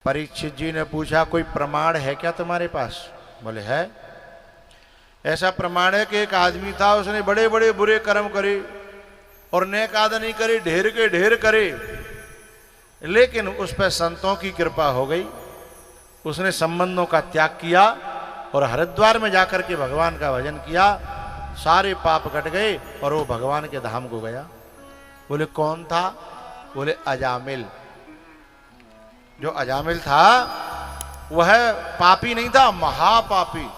परीक्षित जी ने पूछा कोई प्रमाण है क्या तुम्हारे पास? बोले है। ऐसा प्रमाण है कि एक आदमी था, उसने बड़े बड़े बुरे कर्म करे और नेक आदमी करे, ढेर के ढेर करे, लेकिन उस पर संतों की कृपा हो गई। उसने संबंधों का त्याग किया और हरिद्वार में जाकर के भगवान का भजन किया, सारे पाप कट गए और वो भगवान के धाम को गया। बोले कौन था? बोले अजामिल। जो अजामिल था वह पापी नहीं था, महापापी।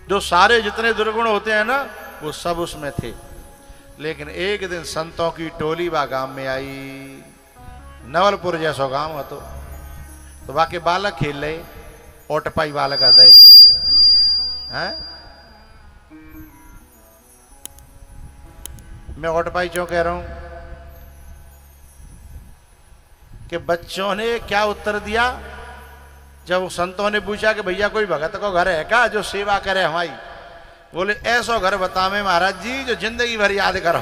जो सारे जितने दुर्गुण होते हैं ना, वो सब उसमें थे। लेकिन एक दिन संतों की टोली वा गांव में आई, नवलपुर जैसो गांव हो तो बाकी बालक खेल रहे, ओटपाई बालक आते हैं। मैं ओटपाई क्यों कह रहा हूं कि बच्चों ने क्या उत्तर दिया जब संतों ने पूछा कि भैया कोई भगत को घर है क्या जो सेवा करे हमारी? बोले ऐसो घर बतावे महाराज जी जो जिंदगी भर याद करो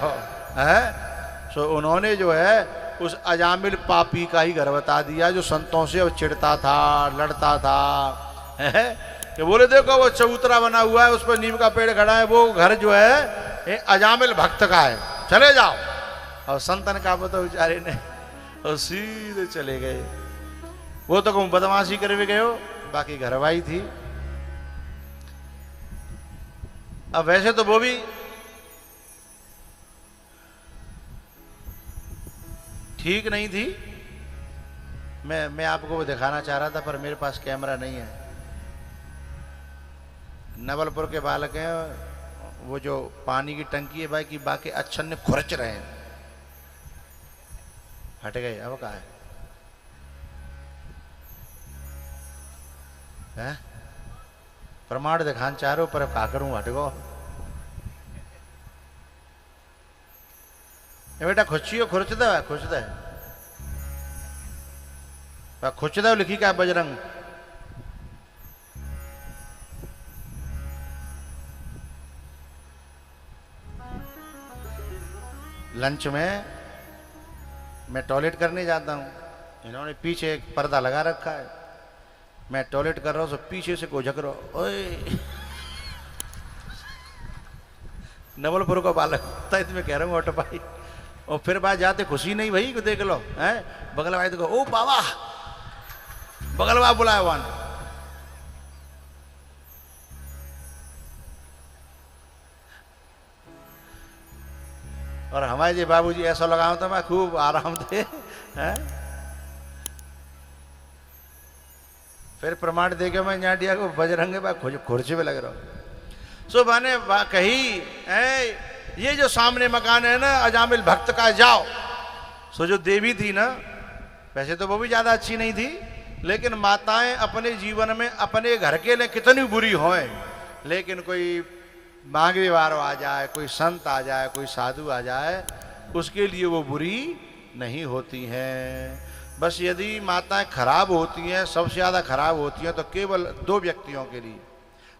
है। सो उन्होंने जो है उस अजामिल पापी का ही घर बता दिया जो संतों से चिढ़ता था, लड़ता था है। कि बोले देखो वो चबूतरा बना हुआ है, उस पर नीम का पेड़ खड़ा है, वो घर जो है अजामिल भक्त का है, चले जाओ। और संतन का बताओ बेचारे ने और सीधे चले गए। वो तो कहूं बदमाशी कर भी गए हो, बाकी घरवाई थी। अब वैसे तो वो भी ठीक नहीं थी। मैं आपको वो दिखाना चाह रहा था पर मेरे पास कैमरा नहीं है। नवलपुर के बालक हैं, वो जो पानी की टंकी है भाई की बाकी अच्छन ने खुरच रहे हैं, हट गए। अब कहा है प्रमाण दिखान चाह रहे हो पर अब का करूं, हट गो। बेटा खुशियो खुरचदा है, खुशदा है खुचदा लिखी क्या बजरंग। लंच में मैं टॉयलेट करने जाता हूं, इन्होंने पीछे एक पर्दा लगा रखा है, मैं टॉयलेट कर रहा हूं तो पीछे से कोई झक रहा, ओए नवलपुर को बालक था, इसमें कह रहा हूं ऑटो भाई। और फिर बात जाते खुशी नहीं भाई को देख लो है, बगल भाई तो ओ बाबा, बगल बा बुलाया वन। और हमारे जी बाबूजी ऐसा लगाओ तो मैं खूब आराम थे हैं। फिर प्रमाण दे के मैं जाटिया को बजरंगे बा खुर्ची पे लग रहा हूं। सो मैंने कही ये जो सामने मकान है ना अजामिल भक्त का, जाओ। सो जो देवी थी ना, वैसे तो वो भी ज्यादा अच्छी नहीं थी, लेकिन माताएं अपने जीवन में अपने घर के लिए कितनी बुरी हों, लेकिन कोई मांगने वालों आ जाए, कोई संत आ जाए, कोई साधु आ जाए, उसके लिए वो बुरी नहीं होती हैं। बस यदि माताएं खराब होती हैं, सबसे ज़्यादा खराब होती हैं तो केवल 2 व्यक्तियों के लिए,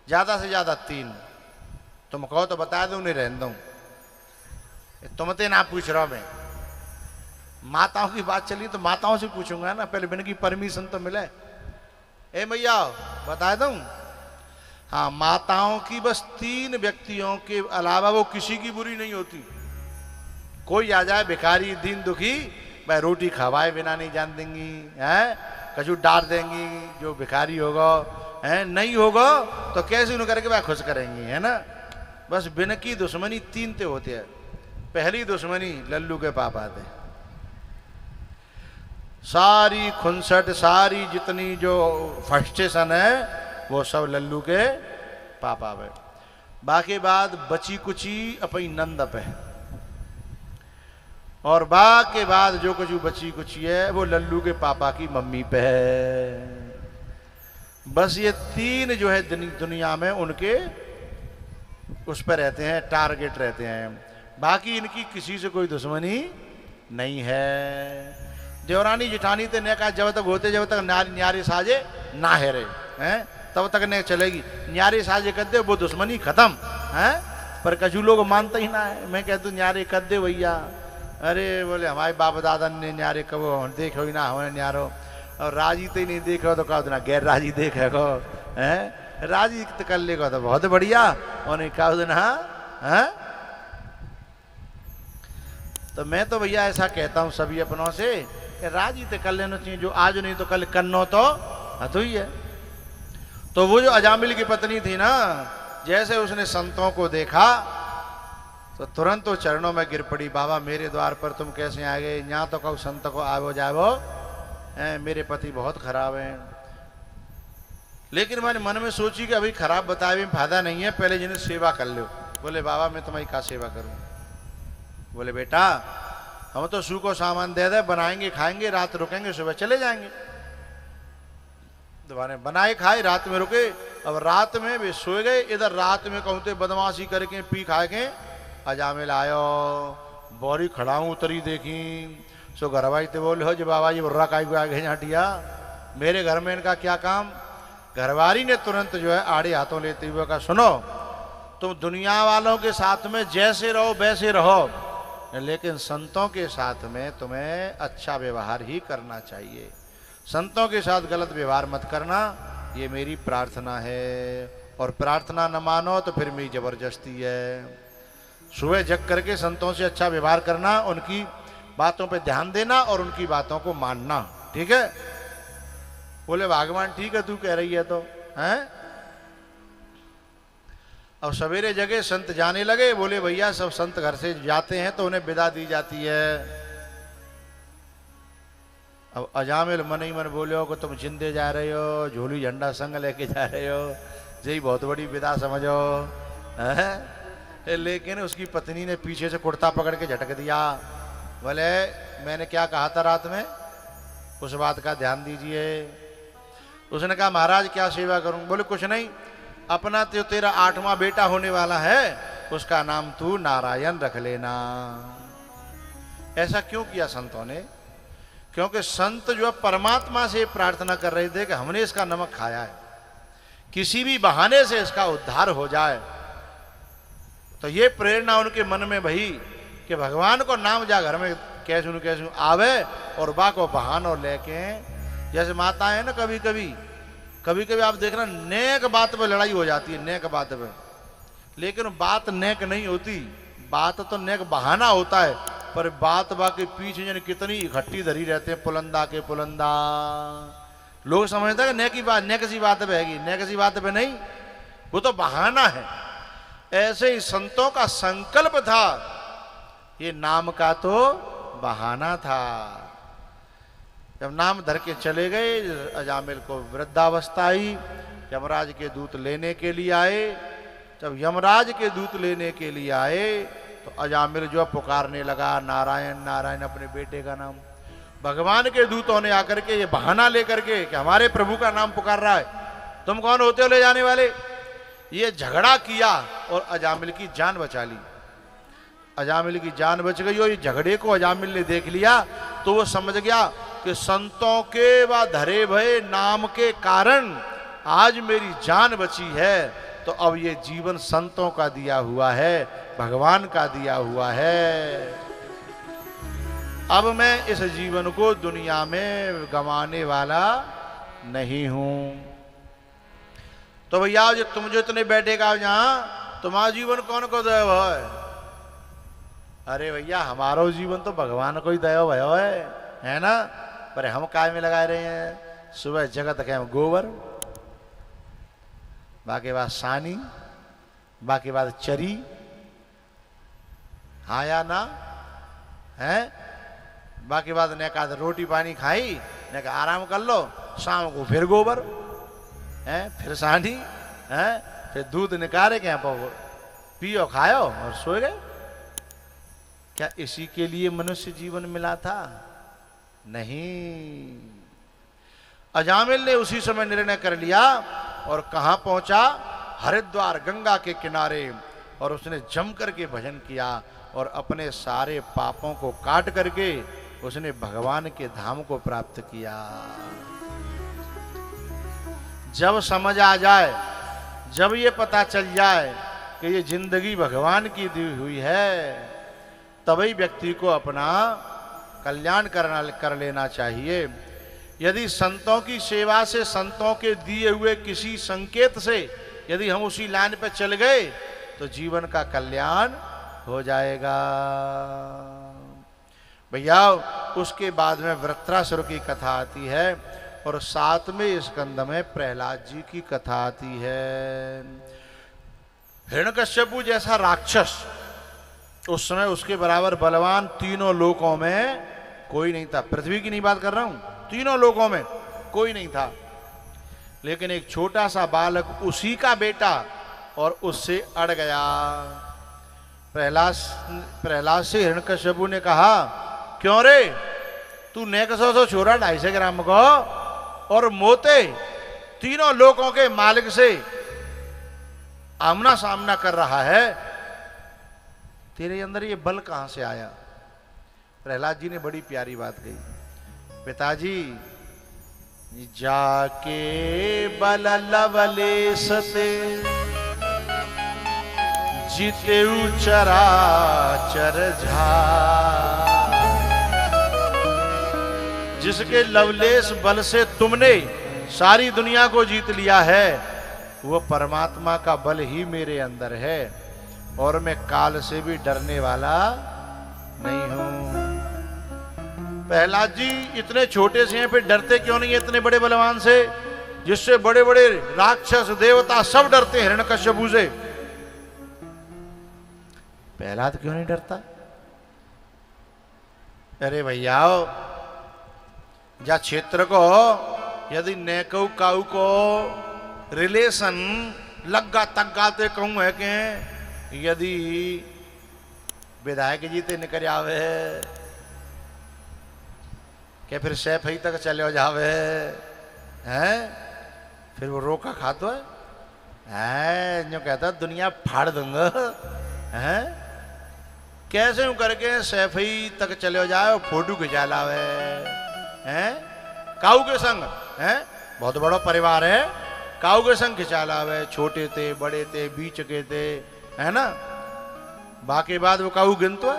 ज़्यादा से ज़्यादा 3। तुम कहो तो बता दूं, नहीं रहने दूं, तुमते ना पूछ रहा मैं। माताओं की बात चली तो माताओं से पूछूंगा ना, पहले बिन की परमिशन तो मिले। ए मैया बता दूं, हाँ माताओं की बस 3 व्यक्तियों के अलावा वो किसी की बुरी नहीं होती। कोई आ जाए भिखारी दीन दुखी, भाई रोटी खवाए बिना नहीं जान देंगी है, कछु डाल देंगी, जो भिखारी होगा है, नहीं होगा तो कैसे उन्हें करके भाई खुश करेंगी, है ना। बस बिन की दुश्मनी 3 ते होते हैं। पहली दुश्मनी लल्लू के पापा थे, सारी खुनसट, सारी जितनी जो फ्रस्ट्रेशन है वो सब लल्लू के पापा पे। बाकी बात बची कुची अपनी नंद पे, और बाकी बाद जो कुछ बची कुची है वो लल्लू के पापा की मम्मी पे है। बस ये 3 जो है दुनिया में उनके उस पर रहते हैं, टारगेट रहते हैं। बाकी इनकी किसी से कोई दुश्मनी नहीं है। देवरानी जिठानी ते ने कहा जब तक होते, जब तक न्यारी साजे ना हेरे हैं तब तक नहीं चलेगी। न्यारे साजे कर दे वो दुश्मनी खत्म है। पर कछु लोग मानते ही ना है। मैं कहता हूँ न्यारे कर दे भैया, अरे बोले हमारे बाप दादा ने न्यारे कब देखो ही ना हमें न्यारो। और राजी तो ही नहीं देखो तो कहा ना गैर राजी देखे को है, राजी तो कर लेगा तो बहुत बढ़िया, उन्हें कहा दिन हाँ। तो मैं तो भैया ऐसा कहता हूं सभी अपनों से कि राजी तो कर लेना चाहिए, जो आज नहीं तो कल करनो तो हथु ही है। तो वो जो अजामिल की पत्नी थी ना, जैसे उसने संतों को देखा तो तुरंत तो चरणों में गिर पड़ी, बाबा मेरे द्वार पर तुम कैसे आ गए, यहाँ तो कहो संत को आवो जावो, मेरे पति बहुत खराब हैं। लेकिन मैंने मन में सोची कि अभी खराब बताए में फायदा नहीं है, पहले जिन्हें सेवा कर लो। बोले बाबा मैं तुम्हारी क्या सेवा करूं? बोले बेटा हम तो सू को सामान दे दे, बनाएंगे खाएंगे, रात रुकेंगे, सुबह चले जाएंगे। दोबारा बनाए खाए, रात में रुके, अब रात में वे सो गए। इधर रात में कहते बदमाशी करके पी खा के अजामिल आयो, बोरी खड़ाऊं उतरी देखी, सो घरवाई तो बोले हो जो बाबा जी बुर्रा काई को आगे झाटिया, मेरे घर में इनका क्या काम? घरवारी ने तुरंत जो है आड़े हाथों लेते हुए कहा सुनो, तुम दुनिया वालों के साथ में जैसे रहो वैसे रहो, लेकिन संतों के साथ में तुम्हें अच्छा व्यवहार ही करना चाहिए, संतों के साथ गलत व्यवहार मत करना, ये मेरी प्रार्थना है। और प्रार्थना न मानो तो फिर मेरी जबरदस्ती है। सुबह जग करके संतों से अच्छा व्यवहार करना, उनकी बातों पे ध्यान देना और उनकी बातों को मानना, ठीक है? बोले भगवान ठीक है, तू कह रही है तो हैं। अब सवेरे जगह संत जाने लगे। बोले भैया सब संत घर से जाते हैं तो उन्हें विदा दी जाती है। अब अजामिल मन ही मन बोले हो कि तुम जिंदे जा रहे हो, झोली झंडा संग लेके जा रहे हो, यही बहुत बड़ी विदा समझो है? लेकिन उसकी पत्नी ने पीछे से कुर्ता पकड़ के झटक दिया। बोले मैंने क्या कहा था रात में, उस बात का ध्यान दीजिए। उसने कहा महाराज क्या सेवा करूं? बोले कुछ नहीं, अपना तो तेरा 8वां बेटा होने वाला है, उसका नाम तू नारायण रख लेना। ऐसा क्यों किया संतों ने? क्योंकि संत जो परमात्मा से प्रार्थना कर रहे थे कि हमने इसका नमक खाया है, किसी भी बहाने से इसका उद्धार हो जाए। तो ये प्रेरणा उनके मन में भई कि भगवान को नाम जा घर में कैसे आवे और बा को बहानो लेके, जैसे माता है ना, कभी कभी आप देखना नेक बात पे लड़ाई हो जाती है, नेक बात पे, लेकिन बात नेक नहीं होती, बात तो नेक बहाना होता है, पर बात बाकी पीछे जन कितनी इकट्ठी धरी रहते हैं, पुलंदा के पुलंदा। लोग समझते हैं नेक की बात, नेक सी बात पे हैगी, नेक सी बात पे नहीं, वो तो बहाना है। ऐसे ही संतों का संकल्प था, ये नाम का तो बहाना था। जब नाम धर के चले गए, अजामिल को वृद्धावस्था आई, यमराज के दूत लेने के लिए आए। जब यमराज के दूत लेने के लिए आए तो अजामिल जो पुकारने लगा नारायण नारायण अपने बेटे का नाम। भगवान के दूतों ने आकर के ये बहाना लेकर के कि हमारे प्रभु का नाम पुकार रहा है, तुम कौन होते हो ले जाने वाले, ये झगड़ा किया और अजामिल की जान बचा ली। अजामिल की जान बच गई और ये झगड़े को अजामिल ने देख लिया तो वो समझ गया कि संतों के व धरे भय नाम के कारण आज मेरी जान बची है, तो अब ये जीवन संतों का दिया हुआ है, भगवान का दिया हुआ है। अब मैं इस जीवन को दुनिया में गंवाने वाला नहीं हूं। तो भैया जो तुम जो इतने बैठेगा यहां, तुम्हारा जीवन कौन को दया है? अरे भैया हमारो जीवन तो भगवान को ही दया भयो है ना? पर हम काय में लगाए रहे हैं, सुबह जगत के गोबर, बाकी बात सानी, बाकी बात चरी, हाँ या ना है, बाकी बात ने कहा रोटी पानी खाई, ने कहा आराम कर लो, शाम को फिर गोबर है, फिर सानी है, फिर दूध निकाले के पियो खाओ और सो गए। क्या इसी के लिए मनुष्य जीवन मिला था? नहीं। अजामिल ने उसी समय निर्णय कर लिया और कहां पहुंचा? हरिद्वार गंगा के किनारे, और उसने जम करके भजन किया और अपने सारे पापों को काट करके उसने भगवान के धाम को प्राप्त किया। जब समझ आ जाए, जब ये पता चल जाए कि ये जिंदगी भगवान की दी हुई है, तभी व्यक्ति को अपना कल्याण कर लेना चाहिए। यदि संतों की सेवा से, संतों के दिए हुए किसी संकेत से यदि हम उसी लाइन पर चल गए तो जीवन का कल्याण हो जाएगा। भैया उसके बाद में वृत्रासुर की कथा आती है और 7वें स्कंद में प्रहलाद जी की कथा आती है। हिरण्यकश्यपु जैसा राक्षस उस समय उसके बराबर बलवान तीनों लोकों में कोई नहीं था। पृथ्वी की नहीं बात कर रहा हूं, तीनों लोकों में कोई नहीं था। लेकिन एक छोटा सा बालक उसी का बेटा और उससे अड़ गया। प्रहलाद से हिरण्यकश्यपु ने कहा, क्यों रे, तू नेकसो सो छोरा 250 ग्राम को और मोते तीनों लोकों के मालिक से आमना सामना कर रहा है, तेरे अंदर ये बल कहां से आया? प्रहलाद जी ने बड़ी प्यारी बात कही, पिताजी जाके बल लवलेशते जीतेऊ चराचर झार। जिसके लवलेश बल से तुमने सारी दुनिया को जीत लिया है, वो परमात्मा का बल ही मेरे अंदर है और मैं काल से भी डरने वाला नहीं हूं। प्रहलाद जी इतने छोटे से हैं, फिर डरते क्यों नहीं है इतने बड़े बलवान से, जिससे बड़े बड़े राक्षस देवता सब डरते हैं हिरण्यकश्यपु से? प्रहलाद क्यों नहीं डरता? अरे भैया, जा क्षेत्र को यदि नेकऊ काऊ को रिलेशन लग्गा तग्गाते कहूं है कि यदि विधायक जी ते निकल आवे क्या फिर सैफ ही तक चले जावे हैं, फिर वो रोका खातो है जो कहता दुनिया फाड़ दूंगा हैं, कैसे यूं करके सैफ ही तक चले जाए और फोटो खिंचा लावे हैं काऊ के संग हैं, बहुत बड़ा परिवार है, काऊ के संग खिंचा लावे, छोटे थे बड़े थे बीच के थे है ना, बाकी बात वो काऊ गिनतो है।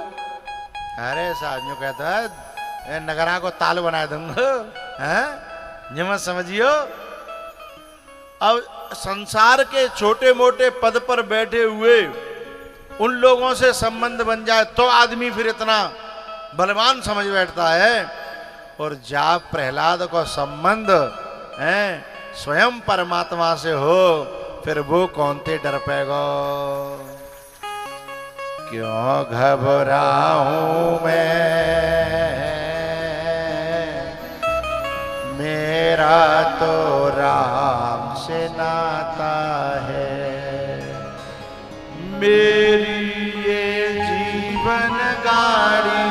अरे साहब जो कहता है नगरा को ताल बना दूंगा हैं, ये मत समझियो। अब संसार के छोटे मोटे पद पर बैठे हुए उन लोगों से संबंध बन जाए तो आदमी फिर इतना बलवान समझ बैठता है, और जब प्रहलाद को संबंध है स्वयं परमात्मा से हो फिर वो कौन ते डर पाएगा? क्यों घबराऊं मैं, मेरा तो राम से नाता है, मेरी ये जीवन गाड़ी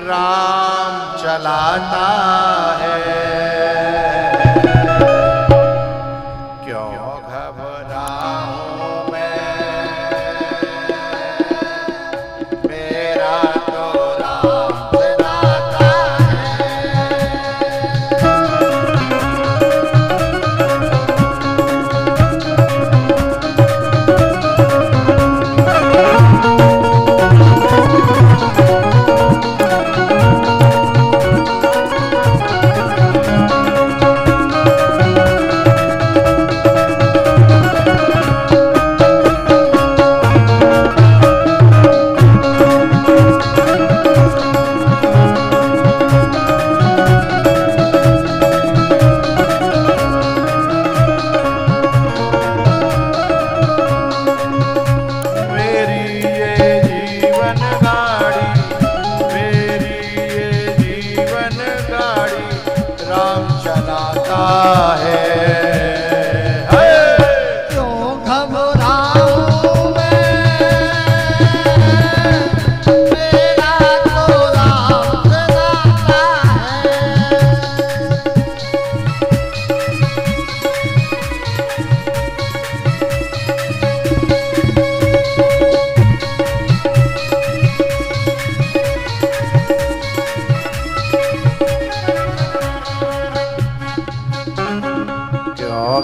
राम चलाता है। क्यों घबराऊं मैं, मेरा तो राम से नाता है।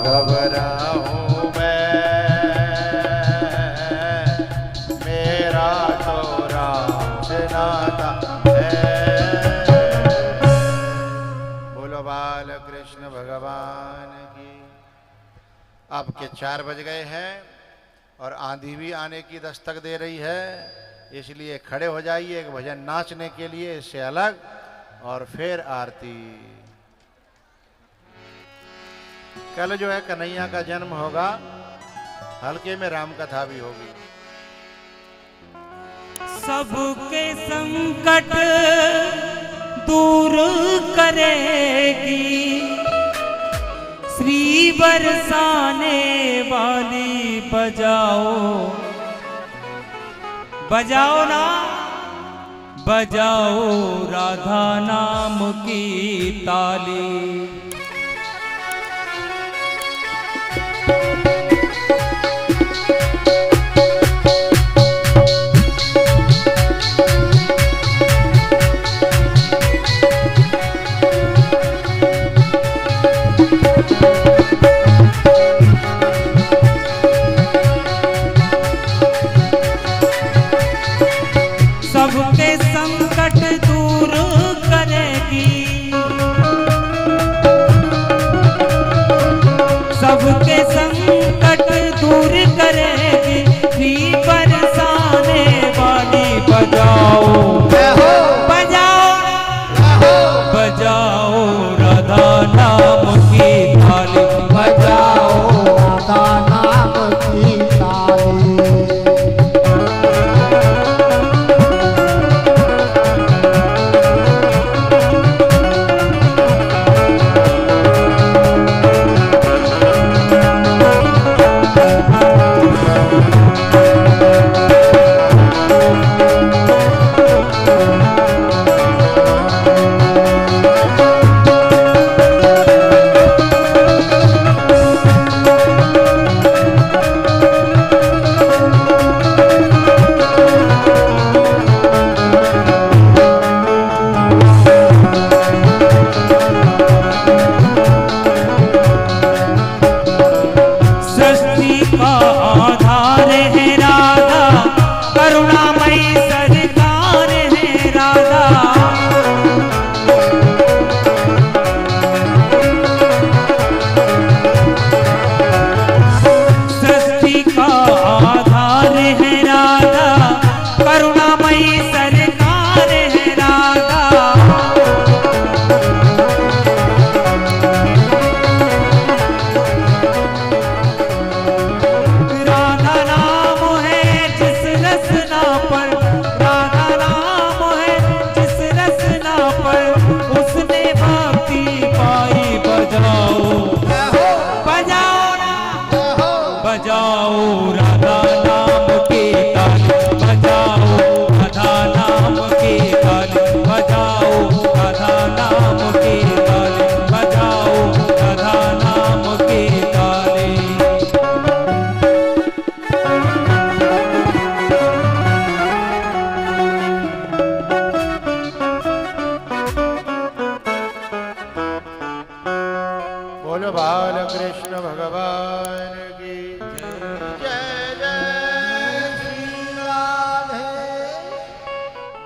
घबराऊं मैं, मेरा तो राम से नाता है। बोलो बा भगवान की। अब के 4 बज गए हैं और आंधी भी आने की दस्तक दे रही है, इसलिए खड़े हो जाइए एक भजन नाचने के लिए, इससे अलग, और फिर आरती। कल जो है कन्हैया का जन्म होगा, हल्के में राम कथा भी होगी। सबके संकट दूर करेगी, श्री बरसाने वाली बजाओ, बजाओ ना बजाओ राधा नाम की ताली। सबके संकट दूर करेगी, सबके संकट दूर करेगी, श्री बरसाने वाली बजाओ, बजाओ बजाओ राधा नाम की ताली, बजाओ राधा नाम की ताली।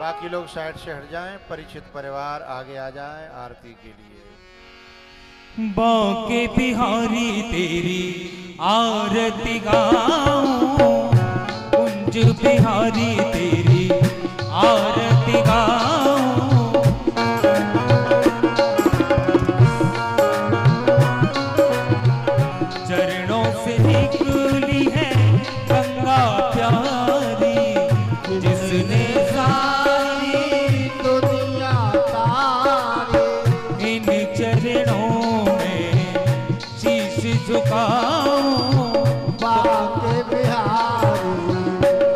बाकी लोग साइड से हट जाएं, परिचित परिवार आगे आ जाएं आरती के लिए। बांके बिहारी तेरी आरती गाऊं, कुंज बिहारी तेरी आरती गाऊं, चरणों से निकली है गंगा प्यारी, जिसने झुकाऊं, बांके बिहारी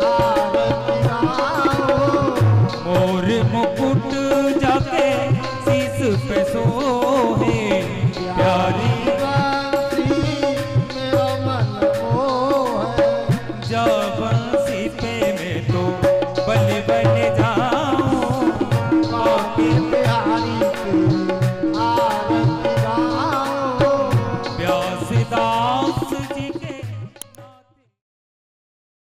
आरती गाऊं, मोर मुकुट जाके शीस पे सोहे, प्यारी बंसी मेरा मन मोह है, जा बंसी पे में तो बलि बलि